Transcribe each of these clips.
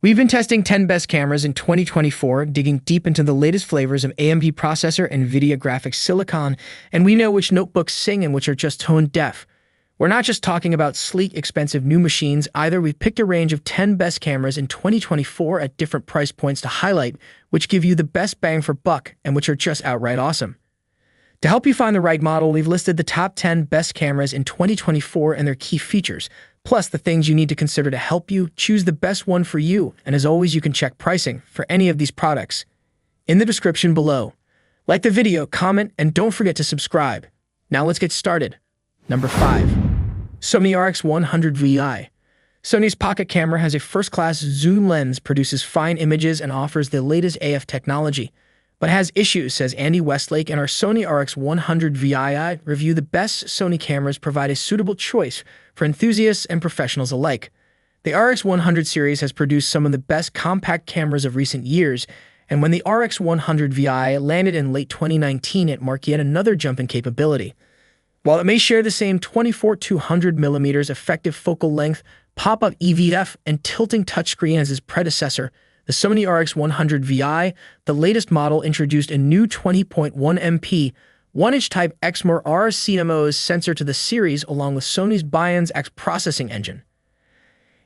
We've been testing 10 best cameras in 2024, digging deep into the latest flavors of AMD processor and NVIDIA graphics silicon, and we know which notebooks sing and which are just tone deaf. We're not just talking about sleek, expensive new machines either. We've picked a range of 10 best cameras in 2024 at different price points to highlight, which give you the best bang for buck and which are just outright awesome. To help you find the right model, we've listed the top 10 best cameras in 2024 and their key features, plus the things you need to consider to help you choose the best one for you. And as always, you can check pricing for any of these products in the description below. Like the video, comment, and don't forget to subscribe. Now let's get started. Number 5. Sony RX100 VI. Sony's pocket camera has a first-class zoom lens, produces fine images, and offers the latest AF technology, but has issues, says Andy Westlake, and our Sony RX100 VI review the best Sony cameras provide a suitable choice for enthusiasts and professionals alike. The RX100 series has produced some of the best compact cameras of recent years, and when the RX100 VI landed in late 2019, it marked yet another jump in capability. While it may share the same 24-200mm effective focal length, pop-up EVF, and tilting touchscreen as its predecessor, the Sony RX100 VI, the latest model, introduced a new 20.1MP 1-inch type XMOR CMOS sensor to the series, along with Sony's Bionic X processing engine.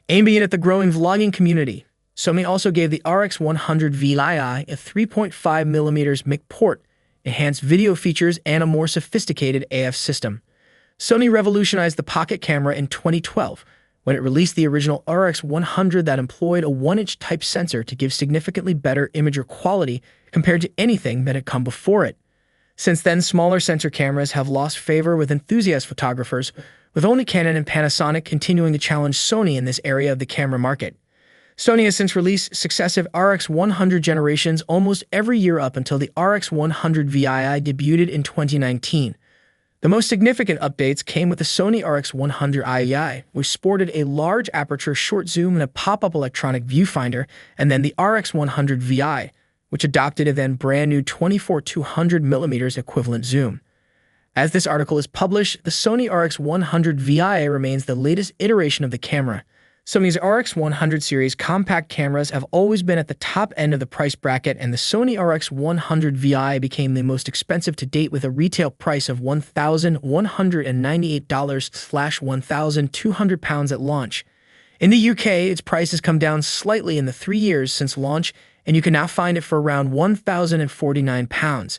Aiming at the growing vlogging community, Sony also gave the RX100 VI a 3.5mm mic port, enhanced video features, and a more sophisticated AF system. Sony revolutionized the pocket camera in 2012 when it released the original RX100 that employed a 1-inch type sensor to give significantly better imager quality compared to anything that had come before it. Since then, smaller sensor cameras have lost favor with enthusiast photographers, with only Canon and Panasonic continuing to challenge Sony in this area of the camera market. Sony has since released successive RX100 generations almost every year up until the RX100 VI debuted in 2019. The most significant updates came with the Sony RX100 II, which sported a large aperture short zoom and a pop-up electronic viewfinder, and then the RX100 VI, which adopted a then brand new 24-200mm equivalent zoom. As this article is published, the Sony RX100 VI remains the latest iteration of the camera. Sony's RX100 series compact cameras have always been at the top end of the price bracket, and the Sony RX100 VI became the most expensive to date with a retail price of $1,198/£1,200 at launch. In the UK, its price has come down slightly in the 3 years since launch, and you can now find it for around £1,049.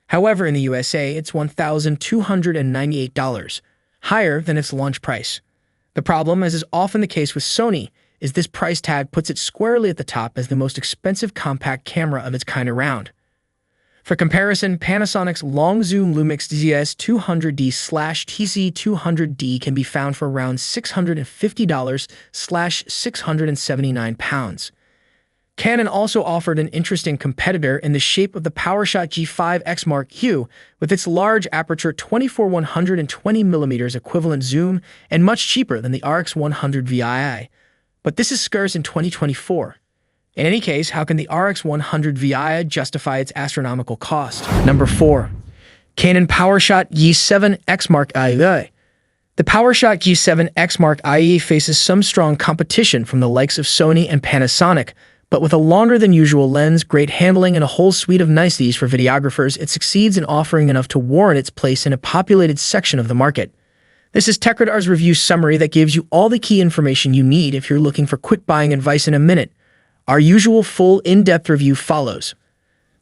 However, in the USA, it's $1,298, higher than its launch price. The problem, as is often the case with Sony, is this price tag puts it squarely at the top as the most expensive compact camera of its kind around. For comparison, Panasonic's long-zoom Lumix GS200D/TC200D can be found for around $650/£679. Canon also offered an interesting competitor in the shape of the PowerShot G7X Mark II, with its large aperture 24-120mm equivalent zoom and much cheaper than the RX100 VI. But this is scarce in 2024. In any case, how can the RX100 VI justify its astronomical cost? Number 4. Canon PowerShot G7X Mark II. The PowerShot G7X Mark II faces some strong competition from the likes of Sony and Panasonic, but with a longer than usual lens, great handling, and a whole suite of niceties for videographers, it succeeds in offering enough to warrant its place in a populated section of the market. This is TechRadar's review summary that gives you all the key information you need if you're looking for quick buying advice in a minute. Our usual full in-depth review follows.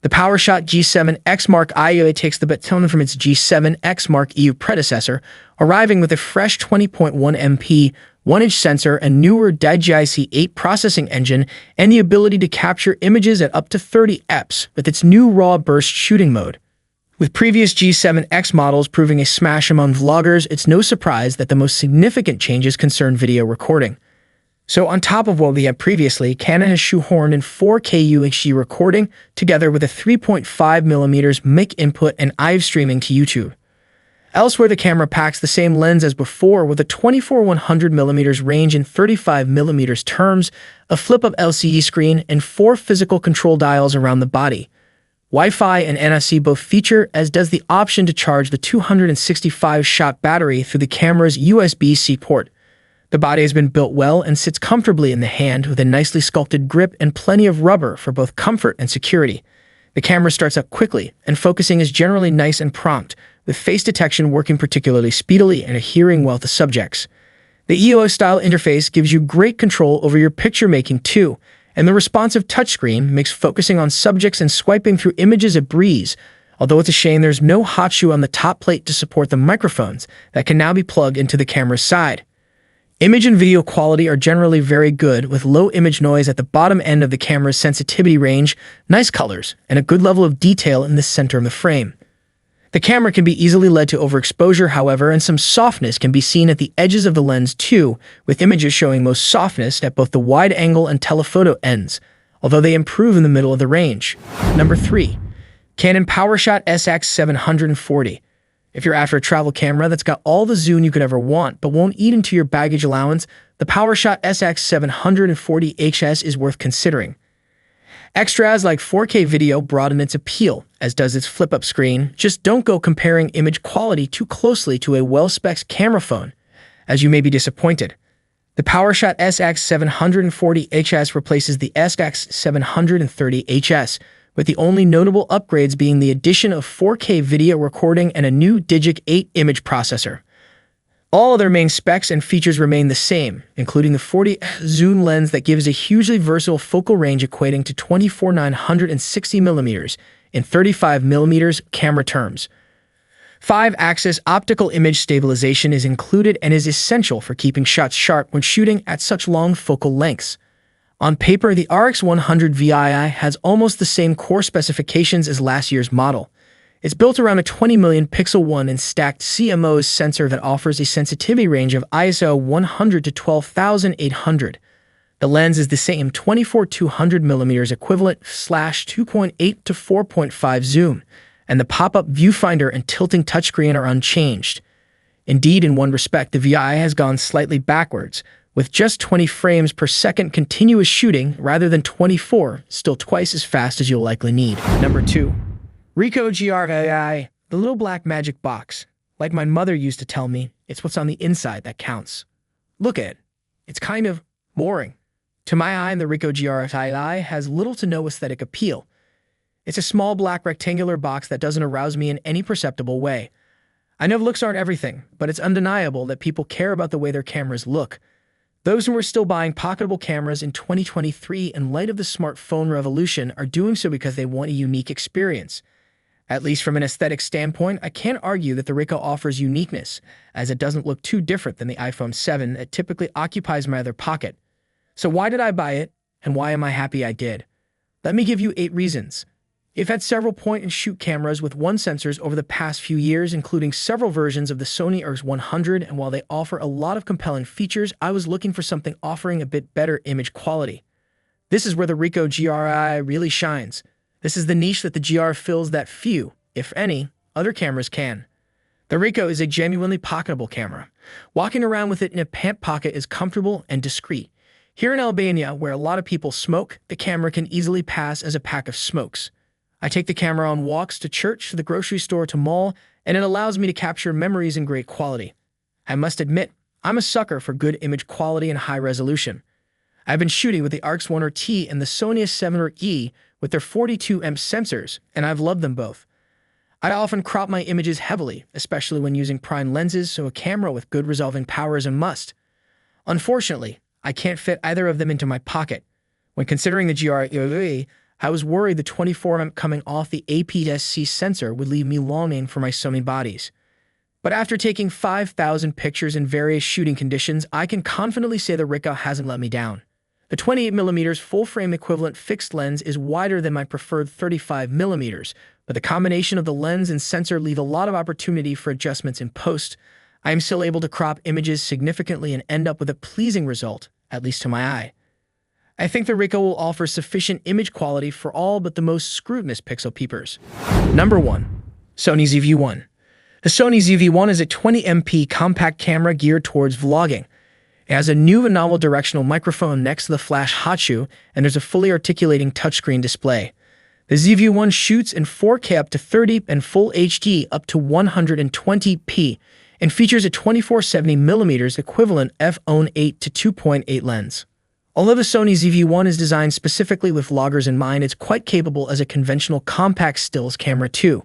The PowerShot G7X Mark II takes the baton from its G7X Mark II predecessor, arriving with a fresh 20.1MP 1-inch sensor, a newer DJI 8 processing engine, and the ability to capture images at up to 30 fps with its new raw burst shooting mode. With previous G7X models proving a smash among vloggers, it's no surprise that the most significant changes concern video recording. So on top of what we had previously, Canon has shoehorned in 4K UHD recording together with a 3.5mm mic input and live streaming to YouTube. Elsewhere, the camera packs the same lens as before with a 24-100mm range in 35mm terms, a flip-up LCD screen, and 4 physical control dials around the body. Wi-Fi and NFC both feature, as does the option to charge the 265-shot battery through the camera's USB-C port. The body has been built well and sits comfortably in the hand with a nicely sculpted grip and plenty of rubber for both comfort and security. The camera starts up quickly, and focusing is generally nice and prompt, with face detection working particularly speedily and adhering well to subjects. The EOS-style interface gives you great control over your picture-making too, and the responsive touchscreen makes focusing on subjects and swiping through images a breeze, although it's a shame there's no hot shoe on the top plate to support the microphones that can now be plugged into the camera's side. Image and video quality are generally very good, with low image noise at the bottom end of the camera's sensitivity range, nice colors, and a good level of detail in the center of the frame. The camera can be easily led to overexposure, however, and some softness can be seen at the edges of the lens too, with images showing most softness at both the wide-angle and telephoto ends, although they improve in the middle of the range. Number 3. Canon PowerShot SX740. If you're after a travel camera that's got all the zoom you could ever want but won't eat into your baggage allowance, the PowerShot SX740HS is worth considering. Extras like 4K video broaden its appeal, as does its flip-up screen. Just don't go comparing image quality too closely to a well-spec'd camera phone, as you may be disappointed. The PowerShot SX740HS replaces the SX730HS, with the only notable upgrades being the addition of 4K video recording and a new Digic 8 image processor. All other main specs and features remain the same, including the 40 zoom lens that gives a hugely versatile focal range equating to 24-960mm in 35mm camera terms. 5-axis optical image stabilization is included and is essential for keeping shots sharp when shooting at such long focal lengths. On paper, the RX100 VI has almost the same core specifications as last year's model. It's built around a 20 million pixel 1 and stacked CMOS sensor that offers a sensitivity range of ISO 100 to 12,800. The lens is the same 24-200mm equivalent /2.8 to 4.5 zoom, and the pop-up viewfinder and tilting touchscreen are unchanged. Indeed, in one respect, the VI has gone slightly backwards, with just 20 frames per second continuous shooting rather than 24, still twice as fast as you'll likely need. Number 2. Ricoh GR AI, the little black magic box. Like my mother used to tell me, it's what's on the inside that counts. Look at it. It's kind of boring. To my eye, the Ricoh GR AI has little to no aesthetic appeal. It's a small black rectangular box that doesn't arouse me in any perceptible way. I know looks aren't everything, but it's undeniable that people care about the way their cameras look. Those who are still buying pocketable cameras in 2023 in light of the smartphone revolution are doing so because they want a unique experience. At least from an aesthetic standpoint, I can't argue that the Ricoh offers uniqueness, as it doesn't look too different than the iPhone 7 that typically occupies my other pocket. So why did I buy it, and why am I happy I did? Let me give you 8 reasons. I've had several point-and-shoot cameras with one sensors over the past few years, including several versions of the Sony RX100, and while they offer a lot of compelling features, I was looking for something offering a bit better image quality. This is where the Ricoh GR AI really shines. This is the niche that the GR fills that few, if any, other cameras can. The Ricoh is a genuinely pocketable camera. Walking around with it in a pant pocket is comfortable and discreet. Here in Albania, where a lot of people smoke, the camera can easily pass as a pack of smokes. I take the camera on walks to church, to the grocery store, to mall, and it allows me to capture memories in great quality. I must admit, I'm a sucker for good image quality and high resolution. I've been shooting with the RX100 T and the Sony A7R with their 42MP sensors, and I've loved them both. I often crop my images heavily, especially when using prime lenses, so a camera with good resolving power is a must. Unfortunately, I can't fit either of them into my pocket. When considering the GR AI, I was worried the 24MP coming off the APS-C sensor would leave me longing for my Sony bodies. But after taking 5,000 pictures in various shooting conditions, I can confidently say the Ricoh hasn't let me down. The 28mm full-frame equivalent fixed lens is wider than my preferred 35mm, but the combination of the lens and sensor leave a lot of opportunity for adjustments in post. I am still able to crop images significantly and end up with a pleasing result, at least to my eye. I think the Ricoh will offer sufficient image quality for all but the most scrutinous pixel peepers. Number 1. Sony UV1. The Sony UV1 is a 20MP compact camera geared towards vlogging. It has a new and novel directional microphone next to the flash hot shoe, and there's a fully articulating touchscreen display. The UV1 shoots in 4K up to 30 and Full HD up to 120p, and features a 24-70mm equivalent f/8 to 2.8 lens. Although the Sony ZV1 is designed specifically with vloggers in mind, it's quite capable as a conventional compact stills camera too.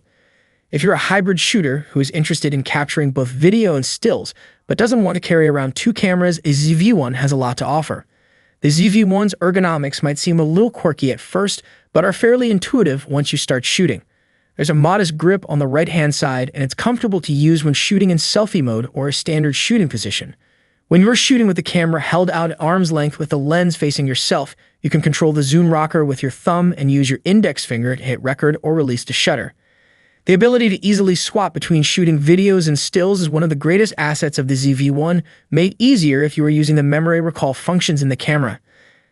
If you're a hybrid shooter who is interested in capturing both video and stills, but doesn't want to carry around two cameras, a ZV1 has a lot to offer. The ZV1's ergonomics might seem a little quirky at first, but are fairly intuitive once you start shooting. There's a modest grip on the right-hand side, and it's comfortable to use when shooting in selfie mode or a standard shooting position. When you're shooting with the camera held out at arm's length with the lens facing yourself, you can control the zoom rocker with your thumb and use your index finger to hit record or release the shutter. The ability to easily swap between shooting videos and stills is one of the greatest assets of the ZV1, made easier if you are using the memory recall functions in the camera.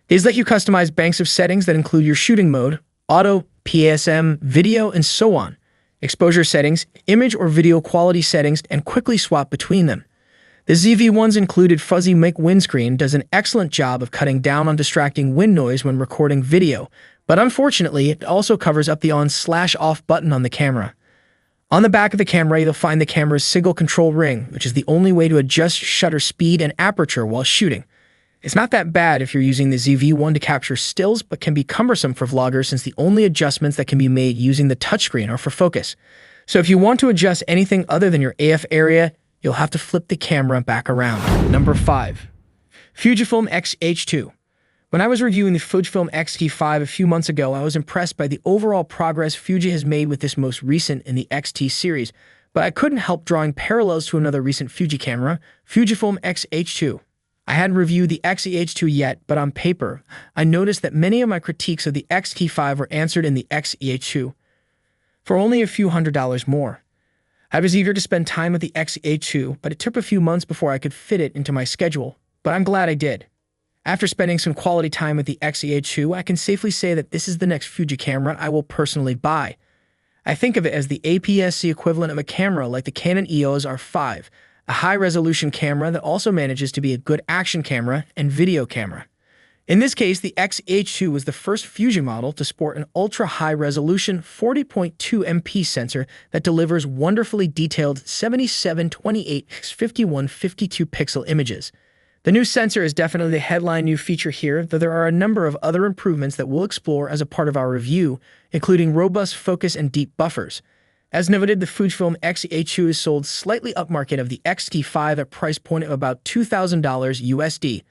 These let you customize banks of settings that include your shooting mode, auto, PSM, video, and so on, exposure settings, image or video quality settings, and quickly swap between them. The ZV1's included fuzzy mic windscreen does an excellent job of cutting down on distracting wind noise when recording video, but unfortunately, it also covers up the on/off button on the camera. On the back of the camera, you'll find the camera's single control ring, which is the only way to adjust shutter speed and aperture while shooting. It's not that bad if you're using the ZV1 to capture stills, but can be cumbersome for vloggers since the only adjustments that can be made using the touchscreen are for focus. So if you want to adjust anything other than your AF area, you'll have to flip the camera back around. Number 5. Fujifilm XH2. When I was reviewing the Fujifilm XT5 a few months ago, I was impressed by the overall progress Fuji has made with this most recent in the XT series, but I couldn't help drawing parallels to another recent Fuji camera, Fujifilm XH2. I hadn't reviewed the XH2 yet, but on paper, I noticed that many of my critiques of the XT5 were answered in the XH2 for only a few $100s more. I was eager to spend time with the XH2, but it took a few months before I could fit it into my schedule, but I'm glad I did. After spending some quality time with the XH2, I can safely say that this is the next Fuji camera I will personally buy. I think of it as the APS-C equivalent of a camera like the Canon EOS R5, a high-resolution camera that also manages to be a good action camera and video camera. In this case, the XH2 was the first Fuji model to sport an ultra-high-resolution 40.2 MP sensor that delivers wonderfully detailed 77/28x5152 pixel images. The new sensor is definitely the headline new feature here, though there are a number of other improvements that we'll explore as a part of our review, including robust focus and deep buffers. As noted, the Fujifilm XH2 is sold slightly upmarket of the XT5 at price point of about $2,000 USD.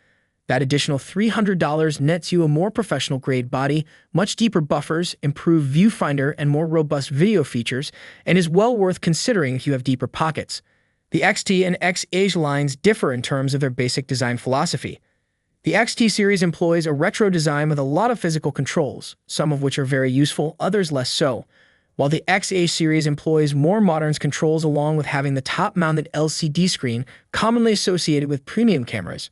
That additional $300 nets you a more professional-grade body, much deeper buffers, improved viewfinder, and more robust video features, and is well worth considering if you have deeper pockets. The XT and XH lines differ in terms of their basic design philosophy. The XT series employs a retro design with a lot of physical controls, some of which are very useful, others less so, while the XH series employs more modern controls along with having the top-mounted LCD screen commonly associated with premium cameras.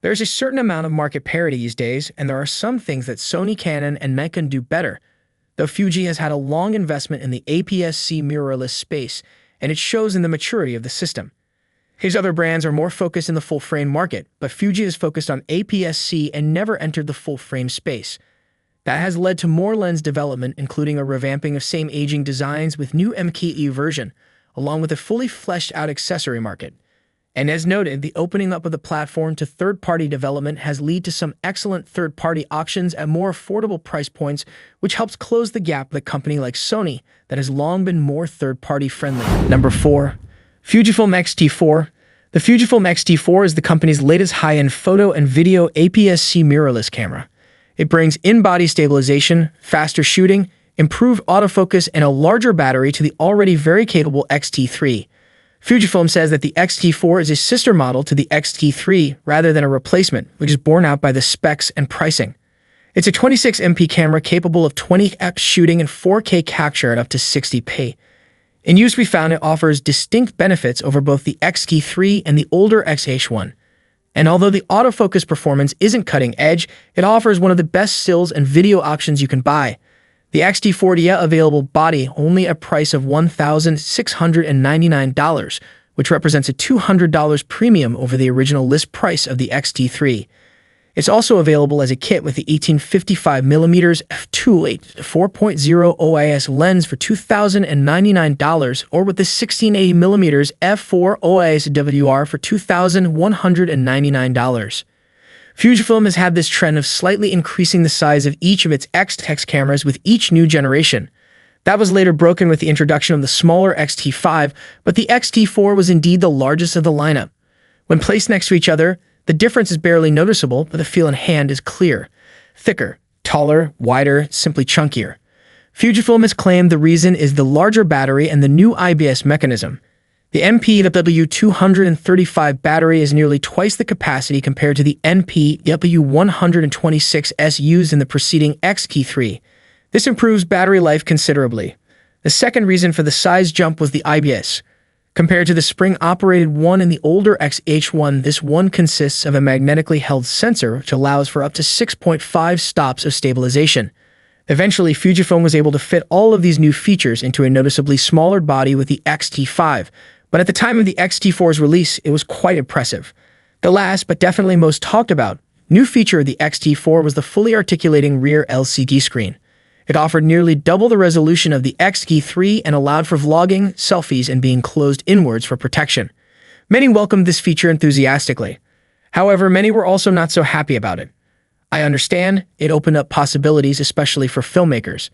There's a certain amount of market parity these days, and there are some things that Sony, Canon, and Nikon do better, though Fuji has had a long investment in the APS-C mirrorless space, and it shows in the maturity of the system. His other brands are more focused in the full-frame market, but Fuji is focused on APS-C and never entered the full-frame space. That has led to more lens development, including a revamping of same aging designs with new MKE version, along with a fully fleshed-out accessory market. And as noted, the opening up of the platform to third-party development has led to some excellent third-party options at more affordable price points, which helps close the gap with a company like Sony that has long been more third-party friendly. Number 4. Fujifilm XT4. The Fujifilm XT4 is the company's latest high-end photo and video APS-C mirrorless camera. It brings in-body stabilization, faster shooting, improved autofocus, and a larger battery to the already very capable XT3. Fujifilm says that the XT4 is a sister model to the XT3 rather than a replacement, which is borne out by the specs and pricing. It's a 26 MP camera capable of 20x shooting and 4K capture at up to 60p. In use, we found it offers distinct benefits over both the XT3 and the older XH1. And although the autofocus performance isn't cutting edge, it offers one of the best stills and video options you can buy. The XT4 available body only a price of $1,699, which represents a $200 premium over the original list price of the XT3. It's also available as a kit with the 18-55mm f2.8 4.0 OIS lens for $2,099 or with the 16-80mm f4 OIS WR for $2,199. Fujifilm has had this trend of slightly increasing the size of each of its X-Tex cameras with each new generation. That was later broken with the introduction of the smaller XT5, but the XT4 was indeed the largest of the lineup. When placed next to each other, the difference is barely noticeable, but the feel in hand is clear. Thicker, taller, wider, simply chunkier. Fujifilm has claimed the reason is the larger battery and the new IBS mechanism. The NP-W235 battery is nearly twice the capacity compared to the NP-W126S used in the preceding XT3. This improves battery life considerably. The second reason for the size jump was the IBS. Compared to the spring-operated one in the older XH1, this one consists of a magnetically held sensor which allows for up to 6.5 stops of stabilization. Eventually, Fujifilm was able to fit all of these new features into a noticeably smaller body with the XT5, but at the time of the XT4's release, it was quite impressive. The last, but definitely most talked about, new feature of the XT4 was the fully articulating rear LCD screen. It offered nearly double the resolution of the XT3 and allowed for vlogging, selfies, and being closed inwards for protection. Many welcomed this feature enthusiastically. However, many were also not so happy about it. I understand, it opened up possibilities, especially for filmmakers.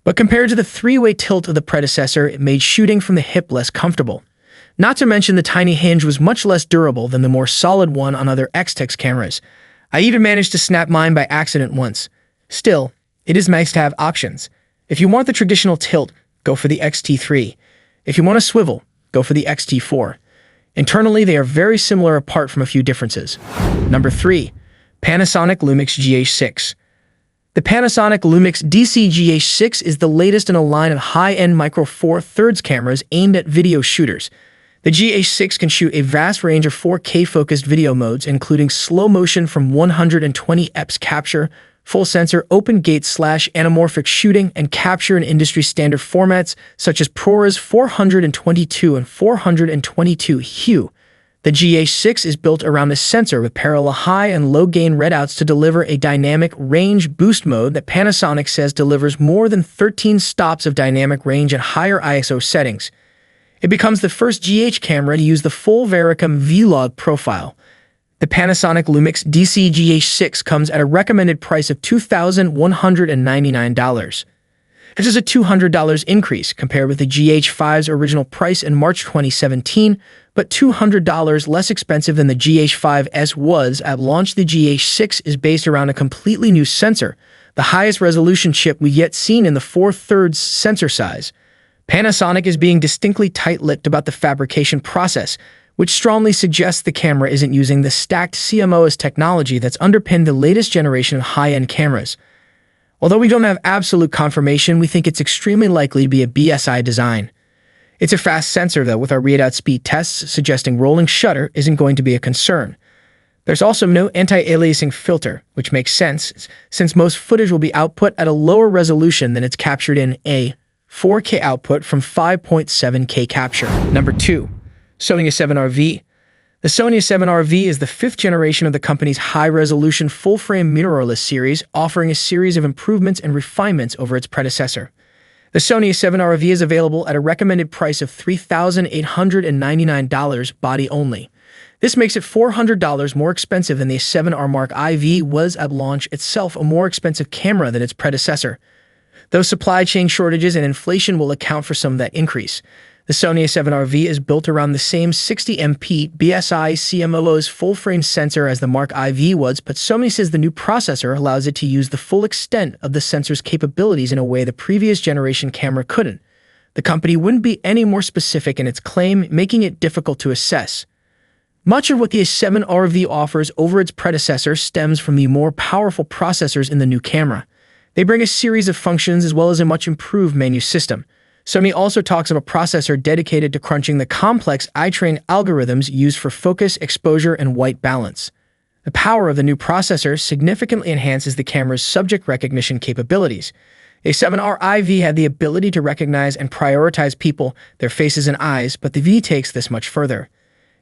But compared to the three-way tilt of the predecessor, it made shooting from the hip less comfortable. Not to mention the tiny hinge was much less durable than the more solid one on other X-Tex cameras. I even managed to snap mine by accident once. Still, it is nice to have options. If you want the traditional tilt, go for the XT3. If you want a swivel, go for the XT4. Internally, they are very similar apart from a few differences. Number 3. Panasonic Lumix GH6. The Panasonic Lumix GH6 is the latest in a line of high-end Micro Four Thirds cameras aimed at video shooters. The GH6 can shoot a vast range of 4K-focused video modes, including slow motion from 120 EPS capture, full sensor open gate / anamorphic shooting, and capture in industry standard formats such as ProRes 422 and 422 Hue. The GH6 is built around a sensor with parallel high and low gain readouts to deliver a dynamic range boost mode that Panasonic says delivers more than 13 stops of dynamic range at higher ISO settings. It becomes the first GH camera to use the full Varicom V-Log profile. The Panasonic Lumix GH6 comes at a recommended price of $2,199. This is a $200 increase compared with the GH5's original price in March 2017, but $200 less expensive than the GH5S was at launch. The GH6 is based around a completely new sensor, the highest resolution chip we've yet seen in the 4/3 sensor size. Panasonic is being distinctly tight-lipped about the fabrication process, which strongly suggests the camera isn't using the stacked CMOS technology that's underpinned the latest generation of high-end cameras. Although we don't have absolute confirmation, we think it's extremely likely to be a BSI design. It's a fast sensor, though, with our readout speed tests suggesting rolling shutter isn't going to be a concern. There's also no anti-aliasing filter, which makes sense, since most footage will be output at a lower resolution than it's captured in a 4K output from 5.7K capture. Number 2. Sony A7R VI. The Sony A7R VI is the fifth generation of the company's high-resolution full-frame mirrorless series, offering a series of improvements and refinements over its predecessor. The Sony A7R VI is available at a recommended price of $3,899 body only. This makes it $400 more expensive than the A7R Mark IV was at launch, itself a more expensive camera than its predecessor. Though supply chain shortages and inflation will account for some of that increase, the Sony A7R VI is built around the same 60MP BSI CMOS full-frame sensor as the Mark IV was, but Sony says the new processor allows it to use the full extent of the sensor's capabilities in a way the previous generation camera couldn't. The company wouldn't be any more specific in its claim, making it difficult to assess. Much of what the A7R VI offers over its predecessor stems from the more powerful processors in the new camera. They bring a series of functions as well as a much improved menu system. Sony also talks of a processor dedicated to crunching the complex eye-trained algorithms used for focus, exposure, and white balance. The power of the new processor significantly enhances the camera's subject recognition capabilities. A 7R IV had the ability to recognize and prioritize people, their faces and eyes, but the V takes this much further.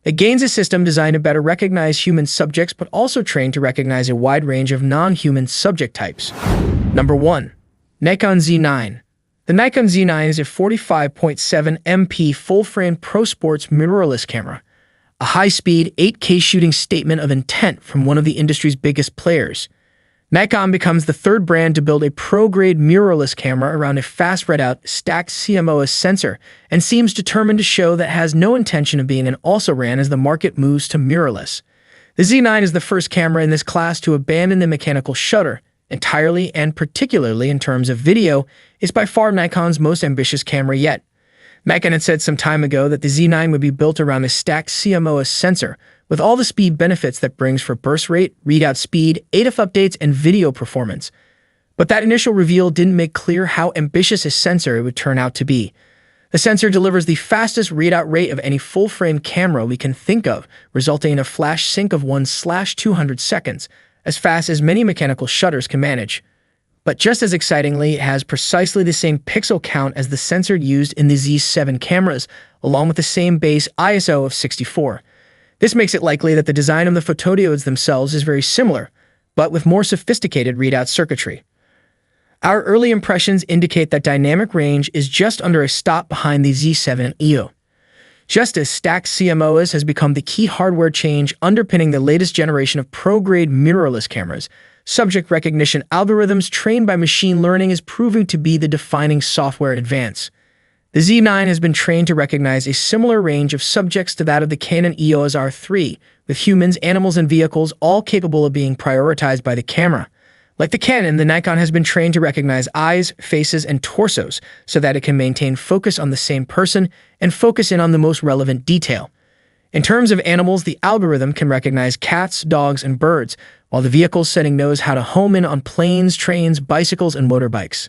It gains a system designed to better recognize human subjects but also trained to recognize a wide range of non-human subject types. Number 1. Nikon Z9. The Nikon Z9 is a 45.7 MP full-frame pro sports mirrorless camera, a high-speed 8K shooting statement of intent from one of the industry's biggest players. Nikon becomes the third brand to build a pro-grade mirrorless camera around a fast readout stacked CMOS sensor and seems determined to show that it has no intention of being an also-ran as the market moves to mirrorless. The Z9 is the first camera in this class to abandon the mechanical shutter entirely, and particularly in terms of video, is by far Nikon's most ambitious camera yet. Nikon had said some time ago that the Z9 would be built around a stacked CMOS sensor, with all the speed benefits that brings for burst rate, readout speed, AF updates, and video performance. But that initial reveal didn't make clear how ambitious a sensor it would turn out to be. The sensor delivers the fastest readout rate of any full-frame camera we can think of, resulting in a flash sync of 1/200 seconds, as fast as many mechanical shutters can manage. But just as excitingly, it has precisely the same pixel count as the sensor used in the Z7 cameras, along with the same base ISO of 64. This makes it likely that the design of the photodiodes themselves is very similar, but with more sophisticated readout circuitry. Our early impressions indicate that dynamic range is just under a stop behind the Z7 EO. Just as stacked CMOS has become the key hardware change underpinning the latest generation of pro-grade mirrorless cameras, subject recognition algorithms trained by machine learning is proving to be the defining software advance. The Z9 has been trained to recognize a similar range of subjects to that of the Canon EOS R3, with humans, animals, and vehicles all capable of being prioritized by the camera. Like the Canon, the Nikon has been trained to recognize eyes, faces, and torsos so that it can maintain focus on the same person and focus in on the most relevant detail. In terms of animals, the algorithm can recognize cats, dogs, and birds, while the vehicle setting knows how to home in on planes, trains, bicycles, and motorbikes.